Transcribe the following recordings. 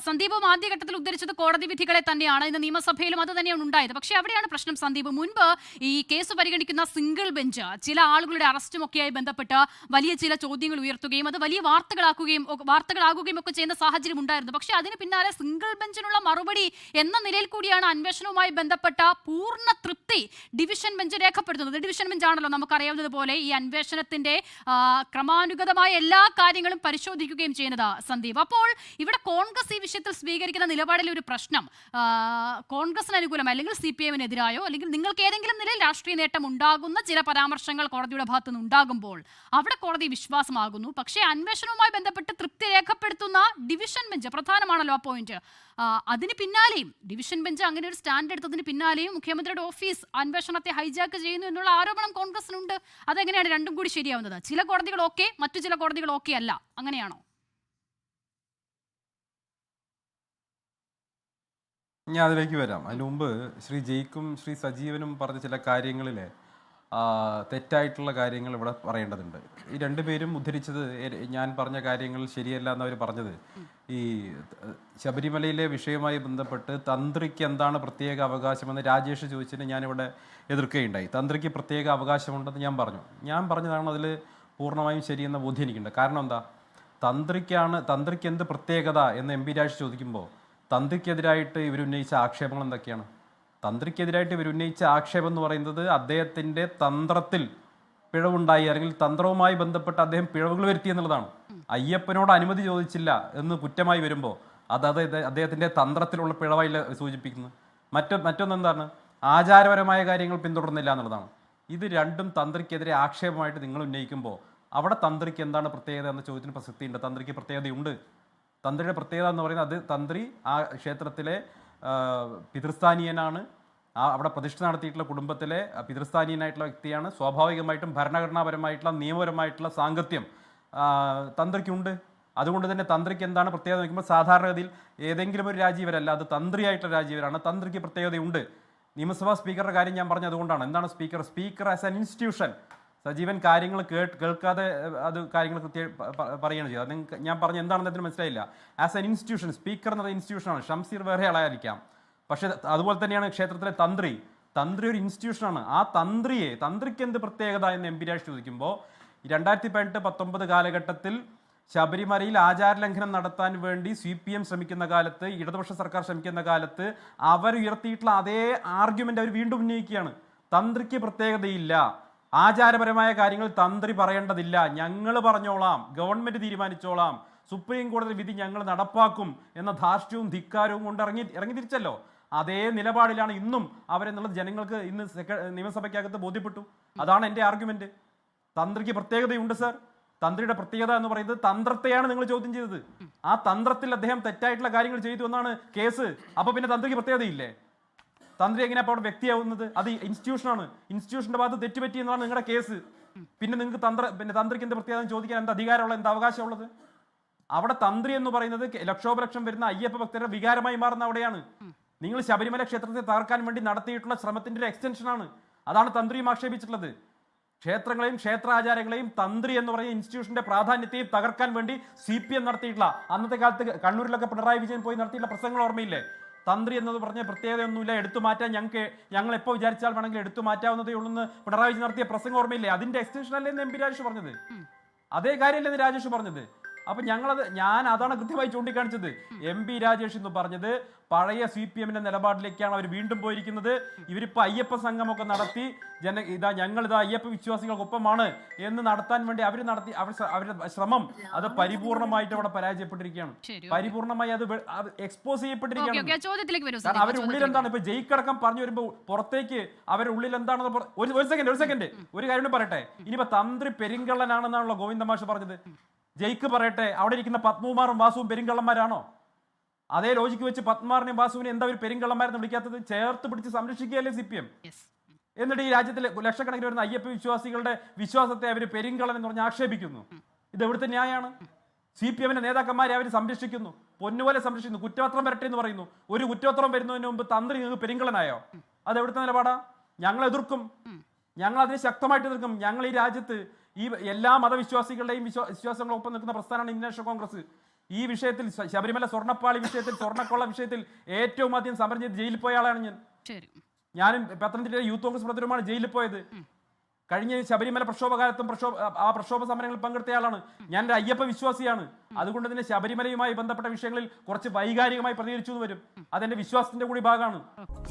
സന്ദീപും ആദ്യഘട്ടത്തിൽ ഉദ്ധരിച്ചത് കോടതി വിധികളെ തന്നെയാണ്. ഇന്ന് നിയമസഭയിലും അത് തന്നെയാണ് ഉണ്ടായത്. പക്ഷേ അവിടെയാണ് പ്രശ്നം സന്ദീപ്. മുൻപ് ഈ കേസ് പരിഗണിക്കുന്ന സിംഗിൾ ബെഞ്ച് ചില ആളുകളുടെ അറസ്റ്റുമൊക്കെയായി ബന്ധപ്പെട്ട് വലിയ ചില ചോദ്യങ്ങൾ ഉയർത്തുകയും അത് വലിയ വാർത്തകളാകുകയും ഒക്കെ ചെയ്യുന്ന സാഹചര്യം ഉണ്ടായിരുന്നു. പക്ഷേ അതിന് പിന്നാലെ സിംഗിൾ ബെഞ്ചിനുള്ള മറുപടി എന്ന നിലയിൽ കൂടിയാണ് അന്വേഷണവുമായി ബന്ധപ്പെട്ട പൂർണ്ണ തൃപ്തി ഡിവിഷൻ ബെഞ്ച് രേഖപ്പെടുത്തുന്നത്. ഡിവിഷൻ ബെഞ്ചാണല്ലോ നമുക്കറിയാവുന്നത് പോലെ ഈ അന്വേഷണത്തിന്റെ ക്രമാനുഗതമായ എല്ലാ കാര്യങ്ങളും പരിശോധിക്കുകയും ചെയ്യുന്നത് സന്ദീപ്. അപ്പോൾ ഇവിടെ കോൺഗ്രസ് ഈ വിഷയത്തിൽ സ്വീകരിക്കുന്ന നിലപാടിലെ ഒരു പ്രശ്നം കോൺഗ്രസിന് അനുകൂലമായി അല്ലെങ്കിൽ CPM-ന് എതിരായോ അല്ലെങ്കിൽ നിങ്ങൾക്ക് ഏതെങ്കിലും നിലയിൽ രാഷ്ട്രീയ നേട്ടം ഉണ്ടാകുന്ന ചില പരാമർശങ്ങൾ കോടതിയുടെ ഭാഗത്തു നിന്ന് ഉണ്ടാകുമ്പോൾ അവിടെ കോടതി വിശ്വാസമാകുന്നു. പക്ഷേ അന്വേഷണവുമായി ബന്ധപ്പെട്ട് തൃപ്തി രേഖപ്പെടുത്തുന്ന ഡിവിഷൻ ബെഞ്ച് പ്രധാനമാണല്ലോ ആ പോയിന്റ്. അതിന് പിന്നാലെയും ഡിവിഷൻ ബെഞ്ച് അങ്ങനെ ഒരു സ്റ്റാൻഡ് എടുത്തതിന് പിന്നാലെയും മുഖ്യമന്ത്രിയുടെ ഓഫീസ് അന്വേഷണത്തെ ഹൈജാക്ക് ചെയ്യുന്നു എന്നുള്ള ആരോപണം കോൺഗ്രസിനുണ്ട്. അതെങ്ങനെയാണ് രണ്ടും കൂടി ശരിയാവുന്നത്? ചില കോടതികൾ ഓക്കെ, മറ്റു ചില കോടതികൾ ഓക്കെ അല്ല, അങ്ങനെയാണോ? ഞാൻ അതിലേക്ക് വരാം. അതിന് മുമ്പ് ശ്രീ ജയ്ക്കും ശ്രീ സജീവനും പറഞ്ഞ ചില കാര്യങ്ങളിലെ തെറ്റായിട്ടുള്ള കാര്യങ്ങൾ ഇവിടെ പറയേണ്ടതുണ്ട്. ഈ രണ്ടുപേരും ഉദ്ധരിച്ചത് ഞാൻ പറഞ്ഞ കാര്യങ്ങൾ ശരിയല്ല എന്നവർ പറഞ്ഞത് ഈ ശബരിമലയിലെ വിഷയവുമായി ബന്ധപ്പെട്ട് തന്ത്രിക്ക് എന്താണ് പ്രത്യേക അവകാശമെന്ന് രാജേഷ് ചോദിച്ചതിന് ഞാനിവിടെ എതിർക്കുകയുണ്ടായി. തന്ത്രിക്ക് പ്രത്യേക അവകാശമുണ്ടെന്ന് ഞാൻ പറഞ്ഞതാണ് അതിൽ പൂർണ്ണമായും ശരിയെന്ന ബോധ്യം എനിക്കുണ്ട്. കാരണം എന്താ, തന്ത്രിക്ക് എന്ത് പ്രത്യേകത എന്ന് MP രാജേഷ് ചോദിക്കുമ്പോൾ തന്ത്രിക്കെതിരായിട്ട് ഇവരുന്നയിച്ച ആക്ഷേപങ്ങൾ എന്തൊക്കെയാണ്? തന്ത്രിക്കെതിരായിട്ട് ഇവരുന്നയിച്ച ആക്ഷേപം എന്ന് പറയുന്നത് അദ്ദേഹത്തിൻ്റെ തന്ത്രത്തിൽ പിഴവുണ്ടായി അല്ലെങ്കിൽ തന്ത്രവുമായി ബന്ധപ്പെട്ട് അദ്ദേഹം പിഴവുകൾ വരുത്തി എന്നുള്ളതാണ്. അയ്യപ്പനോട് അനുമതി ചോദിച്ചില്ല എന്ന് കുറ്റമായി വരുമ്പോൾ അതായത് അദ്ദേഹത്തിൻ്റെ തന്ത്രത്തിലുള്ള പിഴവായി സൂചിപ്പിക്കുന്നത്. മറ്റൊന്നെന്താണ്, ആചാരപരമായ കാര്യങ്ങൾ പിന്തുടർന്നില്ല എന്നുള്ളതാണ്. ഇത് രണ്ടും തന്ത്രിക്കെതിരെ ആക്ഷേപമായിട്ട് നിങ്ങൾ ഉന്നയിക്കുമ്പോൾ അവിടെ തന്ത്രിക്ക് എന്താണ് പ്രത്യേകത എന്ന ചോദ്യത്തിന് പ്രസക്തിയുണ്ട്. തന്ത്രിക്ക് പ്രത്യേകതയുണ്ട്. തന്ത്രിയുടെ പ്രത്യേകത എന്ന് പറയുന്നത് തന്ത്രി ആ ക്ഷേത്രത്തിലെ പിതൃസ്ഥാനീയനാണ്. അവിടെ പ്രതിഷ്ഠ നടത്തിയിട്ടുള്ള കുടുംബത്തിലെ പിതൃസ്ഥാനീയനായിട്ടുള്ള വ്യക്തിയാണ്. സ്വാഭാവികമായിട്ടും ഭരണഘടനാപരമായിട്ടുള്ള നിയമപരമായിട്ടുള്ള സാങ്കത്യം തന്ത്രിക്കുണ്ട്. അതുകൊണ്ട് തന്നെ തന്ത്രിക്ക് എന്താണ് പ്രത്യേകത നോക്കുമ്പോൾ സാധാരണഗതിയിൽ ഏതെങ്കിലും ഒരു രാജീവരല്ല, അത് തന്ത്രിയായിട്ടുള്ള രാജീവരാണ്. തന്ത്രിക്ക് പ്രത്യേകതയുണ്ട്. നിയമസഭാ സ്പീക്കറുടെ കാര്യം ഞാൻ പറഞ്ഞത് അതുകൊണ്ടാണ്. എന്താണ് speaker as an institution Sajeevan കാര്യങ്ങൾ കേൾക്കാതെ അത് കാര്യങ്ങൾ കൃത്യം പറയുകയാണ് ചെയ്യുക. അത് ഞാൻ പറഞ്ഞ എന്താണെന്ന് അതിന് മനസ്സിലായില്ല. ആസ് എൻ ഇൻസ്റ്റിറ്റ്യൂഷൻ സ്പീക്കർ എന്ന ഇൻസ്റ്റിറ്റ്യൂഷനാണ്. ഷംസീർ വേറെ ആളായിരിക്കാം, പക്ഷേ അതുപോലെ തന്നെയാണ് ക്ഷേത്രത്തിലെ തന്ത്രി ഒരു ഇൻസ്റ്റിറ്റ്യൂഷനാണ്. ആ തന്ത്രിക്ക് എന്ത് പ്രത്യേകത എന്ന് MP രാജേഷ് ചോദിക്കുമ്പോൾ 2018-19 കാലഘട്ടത്തിൽ ശബരിമലയിൽ ആചാരലംഘനം നടത്താൻ വേണ്ടി CPM ശ്രമിക്കുന്ന കാലത്ത്, ഇടതുപക്ഷ സർക്കാർ ശ്രമിക്കുന്ന കാലത്ത് അവർ ഉയർത്തിയിട്ടുള്ള അതേ ആർഗ്യുമെന്റ് അവർ വീണ്ടും ഉന്നയിക്കുകയാണ്. തന്ത്രിക്ക് പ്രത്യേകതയില്ല, ആചാരപരമായ കാര്യങ്ങൾ തന്ത്രി പറയേണ്ടതില്ല, ഞങ്ങൾ പറഞ്ഞോളാം, ഗവൺമെന്റ് തീരുമാനിച്ചോളാം, സുപ്രീം കോടതി വിധി ഞങ്ങൾ നടപ്പാക്കും എന്ന ധാർഷ്ട്യവും ധിക്കാരവും കൊണ്ട് ഇറങ്ങി തിരിച്ചല്ലോ. അതേ നിലപാടിലാണ് ഇന്നും അവരെന്നുള്ളത് ജനങ്ങൾക്ക് ഇന്ന് നിയമസഭയ്ക്കകത്ത് ബോധ്യപ്പെട്ടു. അതാണ് എൻ്റെ ആർഗ്യുമെന്റ്. തന്ത്രിക്ക് പ്രത്യേകതയുണ്ട് സർ. തന്ത്രിയുടെ പ്രത്യേകത എന്ന് പറയുന്നത് തന്ത്രത്തെയാണ് നിങ്ങൾ ചോദ്യം ചെയ്തത്. ആ തന്ത്രത്തിൽ അദ്ദേഹം തെറ്റായിട്ടുള്ള കാര്യങ്ങൾ ചെയ്തു എന്നാണ് കേസ്. അപ്പൊ പിന്നെ തന്ത്രിക്ക് പ്രത്യേകതയില്ലേ? തന്ത്രി എങ്ങനെ അപ്പോൾ അവിടെ വ്യക്തിയാവുന്നത്? അത് ഇൻസ്റ്റിറ്റ്യൂഷനാണ്. ഇൻസ്റ്റിറ്റ്യൂഷന്റെ ഭാഗത്ത് തെറ്റുപറ്റി എന്നതാണ് നിങ്ങളുടെ കേസ്. പിന്നെ നിങ്ങൾക്ക് തന്ത്രിക്ക് എന്ത് പ്രത്യേകത ചോദിക്കാൻ എന്ത് അധികാരമുള്ള, എന്ത് അവകാശമുള്ളത്? അവിടെ തന്ത്രി എന്ന് പറയുന്നത് ലക്ഷോപലക്ഷം വരുന്ന അയ്യപ്പ ഭക്തരുടെ വികാരമായി മാറുന്ന അവിടെയാണ്. നിങ്ങൾ ശബരിമല ക്ഷേത്രത്തെ തകർക്കാൻ വേണ്ടി നടത്തിയിട്ടുള്ള ശ്രമത്തിന്റെ ഒരു എക്സ്റ്റൻഷനാണ്. അതാണ് തന്ത്രിയും ആക്ഷേപിച്ചിട്ടുള്ളത്. ക്ഷേത്രങ്ങളെയും ക്ഷേത്രാചാരങ്ങളെയും തന്ത്രി എന്ന് പറയുന്ന ഇൻസ്റ്റിറ്റ്യൂഷന്റെ പ്രാധാന്യത്തെയും തകർക്കാൻ വേണ്ടി CPM നടത്തിയിട്ടുള്ള, അന്നത്തെ കാലത്ത് കണ്ണൂരിലൊക്കെ പിണറായി വിജയൻ പോയി നടത്തിയിട്ടുള്ള പ്രസംഗങ്ങൾ ഓർമ്മയില്ലേ? തന്ത്രി എന്നത് പറഞ്ഞ പ്രത്യേകതയൊന്നുമില്ല, എടുത്തു മാറ്റാൻ ഞങ്ങൾ എപ്പോൾ വിചാരിച്ചാൽ വേണമെങ്കിൽ എടുത്തു മാറ്റാവുന്നതേ ഉള്ളൂ എന്ന് പിണറായി വിജയൻ നടത്തിയ പ്രസംഗം ഓർമ്മയില്ലേ? അതിന്റെ എക്സ്റ്റൻഷൻ അല്ലേ എന്ന് MP രാജേഷ് പറഞ്ഞത്? അതേ കാര്യമല്ലേ രാജേഷ് പറഞ്ഞത്? അപ്പൊ ഞാൻ അതാണ് കൃത്യമായി ചൂണ്ടിക്കാണിച്ചത്. MP രാജേഷ് എന്ന് പറഞ്ഞത് പഴയ CPM-ന്റെ നിലപാടിലേക്കാണ് അവർ വീണ്ടും പോയിരിക്കുന്നത്. ഇവരിപ്പോ അയ്യപ്പ സംഘമൊക്കെ നടത്തി ഞങ്ങളിതാ അയ്യപ്പ വിശ്വാസികൾക്കൊപ്പമാണ് എന്ന് നടത്താൻ വേണ്ടി അവരുടെ ശ്രമം അത് പരിപൂർണമായിട്ട് അവിടെ പരാജയപ്പെട്ടിരിക്കുകയാണ്. പരിപൂർണമായി അത് എക്സ്പോസ് ചെയ്യപ്പെട്ടിരിക്കുകയാണ്. കാരണം അവരുടെ ഉള്ളിൽ എന്താണ് ഇപ്പൊ ജയിക്കടക്കം പറഞ്ഞു വരുമ്പോ പുറത്തേക്ക് അവരുടെ ഉള്ളിൽ എന്താണെന്ന് ഒരു സെക്കൻഡ് ഒരു കാര്യം പറയട്ടെ. ഇനിയിപ്പോ തന്ത്രി പെരിങ്കള്ളനാണെന്നാണല്ലോ ഗോവിന്ദമാഷ് പറഞ്ഞത്. ജയിക്ക് പറയട്ടെ, അവിടെ ഇരിക്കുന്ന പത്മകുമാറും വാസുവും പെരിങ്കള്ളന്മാരാണോ? അതേ ലോജിക്ക് വെച്ച് പത്മകുമാറിനെയും വാസുവിനെ എന്താ ഒരു പെരിങ്കള്ളന്മാരെന്ന് വിളിക്കാത്തത്? ചേർത്ത് പിടിച്ച് സംരക്ഷിക്കുകയല്ലേ CPM? എന്നിട്ട് ഈ രാജ്യത്തിലെ ലക്ഷക്കണക്കിന് വരുന്ന അയ്യപ്പ വിശ്വാസികളുടെ വിശ്വാസത്തെ അവർ പെരിങ്കള്ളൻ എന്ന് പറഞ്ഞ് ആക്ഷേപിക്കുന്നു. ഇത് എവിടുത്തെ ന്യായമാണ്? CPM-ന്റെ നേതാക്കന്മാരെ അവർ സംരക്ഷിക്കുന്നു, പൊന്നുപോലെ സംരക്ഷിക്കുന്നു. കുറ്റപത്രം വരട്ടെ എന്ന് പറയുന്നു. ഒരു കുറ്റപത്രം വരുന്നതിന് മുമ്പ് തന്ത്രി നിങ്ങൾക്ക് പെരിങ്കള്ളനായോ? അത് എവിടുത്തെ നിലപാടാ? ഞങ്ങൾ എതിർക്കും, ഞങ്ങൾ അതിനെ ശക്തമായിട്ട് എതിർക്കും. ഞങ്ങൾ ഈ രാജ്യത്ത് ഈ എല്ലാ മതവിശ്വാസികളുടെയും വിശ്വാസങ്ങളൊപ്പം നിൽക്കുന്ന പ്രസ്ഥാനമാണ് ഇന്ത്യൻ നാഷണൽ കോൺഗ്രസ്. ഈ വിഷയത്തിൽ ശബരിമല സ്വർണ്ണപ്പാളി വിഷയത്തിൽ, സ്വർണ്ണക്കൊള്ള വിഷയത്തിൽ ഏറ്റവും ആദ്യം സമരം ചെയ്ത് ജയിലിൽ പോയ ആളാണ് ഞാൻ. ശരി. ഞാനും പത്തനംതിട്ട യൂത്ത് കോൺഗ്രസ് പ്രവർത്തകരുമാണ് ജയിലിൽ പോയത്. കഴിഞ്ഞ ശബരിമല പ്രക്ഷോഭകാലത്തും പ്രക്ഷോഭ സമരങ്ങളിൽ പങ്കെടുത്തയാളാണ് ഞാൻ. ഒരു അയ്യപ്പ വിശ്വാസിയാണ്. അതുകൊണ്ട് തന്നെ ശബരിമലയുമായി ബന്ധപ്പെട്ട വിഷയങ്ങളിൽ കുറച്ച് വൈകാരികമായി പ്രതികരിച്ചു എന്ന് വരും. അതെന്റെ വിശ്വാസത്തിന്റെ കൂടി ഭാഗമാണ്.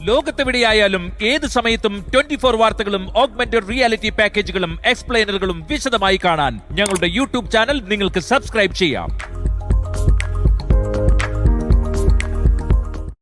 ലോകത്തെവിടെയായാലും ഏത് സമയത്തും 24 വാർത്തകളും ഓഗ്മെന്റഡ് റിയാലിറ്റി പാക്കേജുകളും എക്സ്പ്ലെയിനറുകളും വിശദമായി കാണാൻ ഞങ്ങളുടെ യൂട്യൂബ് ചാനൽ നിങ്ങൾക്ക് സബ്സ്ക്രൈബ് ചെയ്യാം.